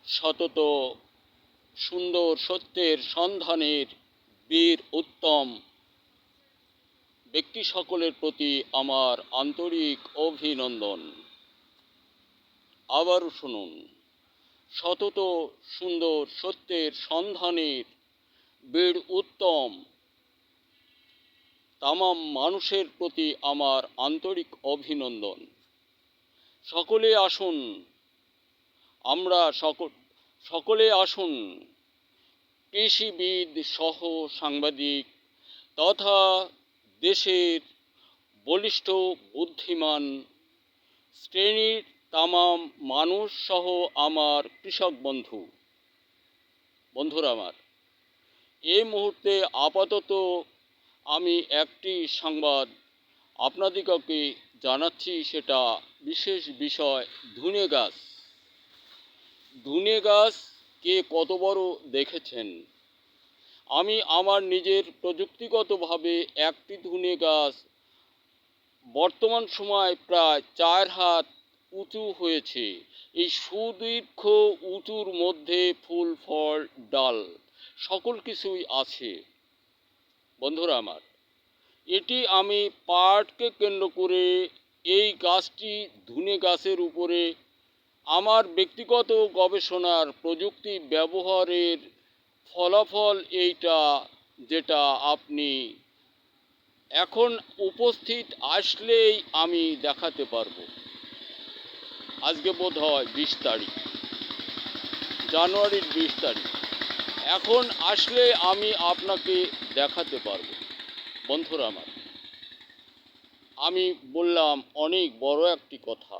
সতত সুন্দর সত্যের সন্ধানের বীর উত্তম ব্যক্তি সকলের প্রতি আমার আন্তরিক অভিনন্দন। আবারও শুনুন, সতত সুন্দর সত্যের সন্ধানের বীর উত্তম তামাম মানুষের প্রতি আমার আন্তরিক অভিনন্দন। সকলে আসুন, আমরা সকলে আসুন, কৃষিবিদ সহ সাংবাদিক তথা দেশের বলিষ্ঠ বুদ্ধিমান শ্রেণীর তামাম মানুষ সহ আমার কৃষক বন্ধুরা আমার, এই মুহূর্তে আপাতত আমি একটি সংবাদ আপনাদিগকে জানাচ্ছি। সেটা বিশেষ বিষয় ধুনে গাছ। ধুনে গাছ কে কত বড় দেখেছেন? আমি আমার নিজের প্রযুক্তিগতভাবে একটি ধুনে গাছ বর্তমান সময় প্রায় 4 হাত উঁচু হয়েছে। এই সুদীর্ঘ উঁচুর মধ্যে ফুল ফল ডাল সকল কিছুই আছে। বন্ধুরা আমার, এটি আমি পাটকে কেন্দ্র করে এই গাছটি ধুনে গাছের উপরে আমার ব্যক্তিগত গবেষণার প্রযুক্তি ব্যবহারের ফলাফল এইটা, যেটা আপনি এখন উপস্থিত আসলেই আমি দেখাতে পারবো। আজকে বোধ হয় 20 তারিখ, জানুয়ারির 20 তারিখ। এখন আসলে আমি আপনাকে দেখাতে পারবো। বন্ধুরা আমার, আমি বললাম অনেক বড় একটি কথা।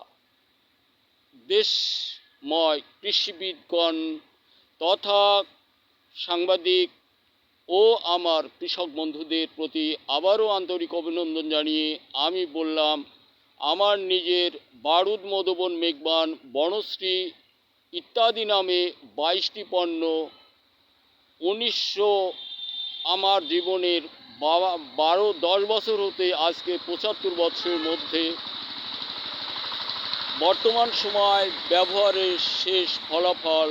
দেশময় কৃষিবিদগণ তথা সাংবাদিক ও আমার কৃষক বন্ধুদের প্রতি আবারও আন্তরিক অভিনন্দন জানিয়ে আমি বললাম, আমার নিজের বারুদ, মধুবন, মেঘবান, বনশ্রী ইত্যাদি নামে 22টি পণ্য 1900 আমার জীবনের 10 বছর হতে আজকে 75 বছরের মধ্যে বর্তমান সময় ব্যবহারের শেষ ফলাফল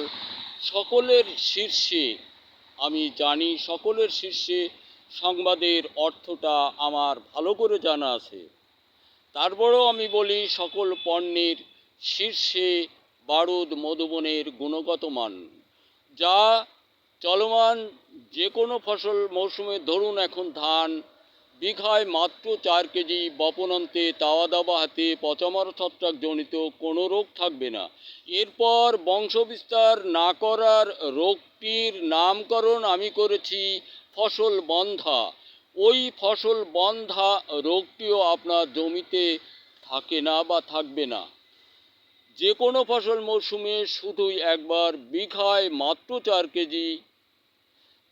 সকলের শীর্ষে। আমি জানি সকলের শীর্ষে সংবাদের অর্থটা আমার ভালো করে জানা আছে। তারপরেও আমি বলি, সকল পণ্যের শীর্ষে বারুদ মধুবনের গুণগত মান, যা চলমান যে কোনো ফসল মৌসুমে, ধরুন এখন ধান, বিঘায় মাত্র 4 কেজি বপনান্তে তাওয়া দাবা হাতে পচামার ছত্রাক জনিত কোনো রোগ থাকবে না। এরপর বংশবিস্তার না করার রোগটির নামকরণ আমি করেছি ফসল বন্ধা। ওই ফসল বন্ধা রোগটিও আপনার জমিতে থাকে না বা থাকবে না। যে কোনো ফসল মৌসুমে শুধুই একবার বিঘায় মাত্র 4 কেজি,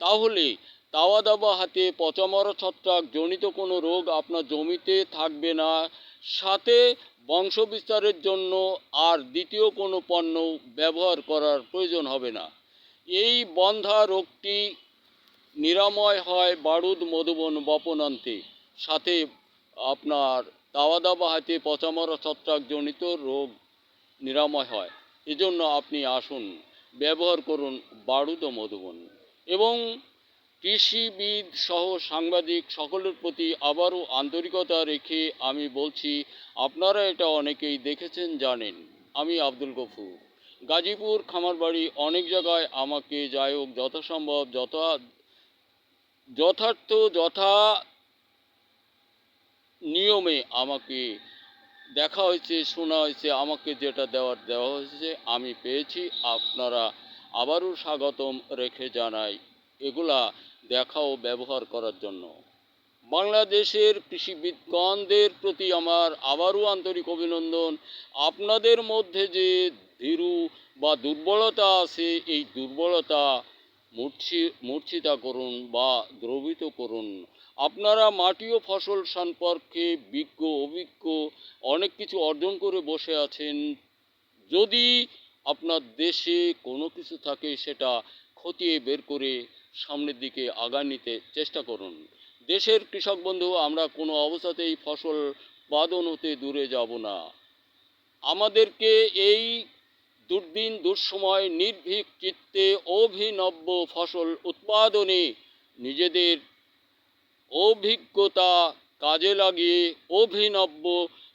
তাহলে তাওয়া দাবা হাতে পচামরা ছত্রাক জনিত কোনো রোগ আপনার জমিতে থাকবে না। সাথে বংশবিস্তারের জন্য আর দ্বিতীয় কোনো পণ্য ব্যবহার করার প্রয়োজন হবে না। এই বন্ধা রোগটি নিরাময় হয় বারুদ মধুবন বপনান্তে, সাথে আপনার তাওয়া দাবা হাতে পচামরা ছত্রাক জনিত রোগ নিরাময় হয়। এজন্য আপনি আসুন, ব্যবহার করুন বারুদ ও মধুবন। এবং কৃষিবিদ সহ সাংবাদিক সকলের প্রতি আবারও আন্তরিকতা রেখে আমি বলছি, আপনারা এটা অনেকেই দেখেছেন, জানেন। আমি আব্দুল গফুর, গাজীপুর খামারবাড়ি। অনেক জায়গায় আমাকে যাই হোক যথাসম্ভব যথা নিয়মে আমাকে দেখা হয়েছে, শোনা হয়েছে, আমাকে যেটা দেওয়া হয়েছে আমি পেয়েছি। আপনারা আবারও স্বাগতম রেখে জানাই এগুলা দেখা ও ব্যবহার করার জন্য। বাংলাদেশের কৃষিবিদগণদের প্রতি আমার আবারও আন্তরিক অভিনন্দন। আপনাদের মধ্যে যে ভীরু বা দুর্বলতা আছে, এই দুর্বলতা মূর্ছিতা করুন বা দ্রবিত করুন। আপনারা মাটি ও ফসল সম্পর্কে অভিজ্ঞ, অনেক কিছু অর্জন করে বসে আছেন। যদি আপনার দেশে কোনো কিছু থাকে, সেটা খতিয়ে বের করে সামনের দিকে আগায় নিতে চেষ্টা করুন। দেশের কৃষক বন্ধু, আমরা কোনো অবস্থাতেই ফসল উৎপাদন হতে দূরে যাব না। আমাদেরকে এই দুর্দিন দুঃসময় নির্ভীক চিত্তে অভিনব ফসল উৎপাদনে নিজেদের অভিজ্ঞতা কাজে লাগিয়ে অভিনব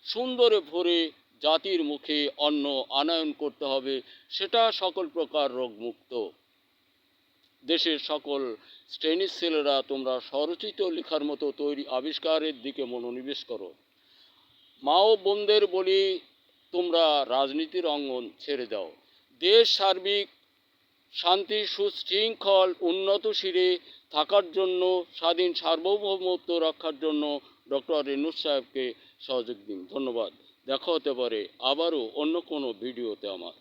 সুন্দরে ভরে জাতির মুখে অন্ন আনয়ন করতে হবে, সেটা সকল প্রকার রোগমুক্ত। দেশের সকল শ্রেণীর ছেলেরা তোমরা স্বরচিত লেখার মতো তৈরি আবিষ্কারের দিকে মনোনিবেশ করো। মা ও বোনদের বলি, তোমরা রাজনীতির অঙ্গন ছেড়ে দাও। দেশ সার্বিক শান্তি সুশৃঙ্খল উন্নত শিরে থাকার জন্য, স্বাধীন সার্বভৌমত্ব রক্ষার জন্য ডক্টর ইউনূস সাহেবকে সহযোগ দিন। ধন্যবাদ। দেখা হতে পারে আবারও অন্য কোনো ভিডিওতে আমার।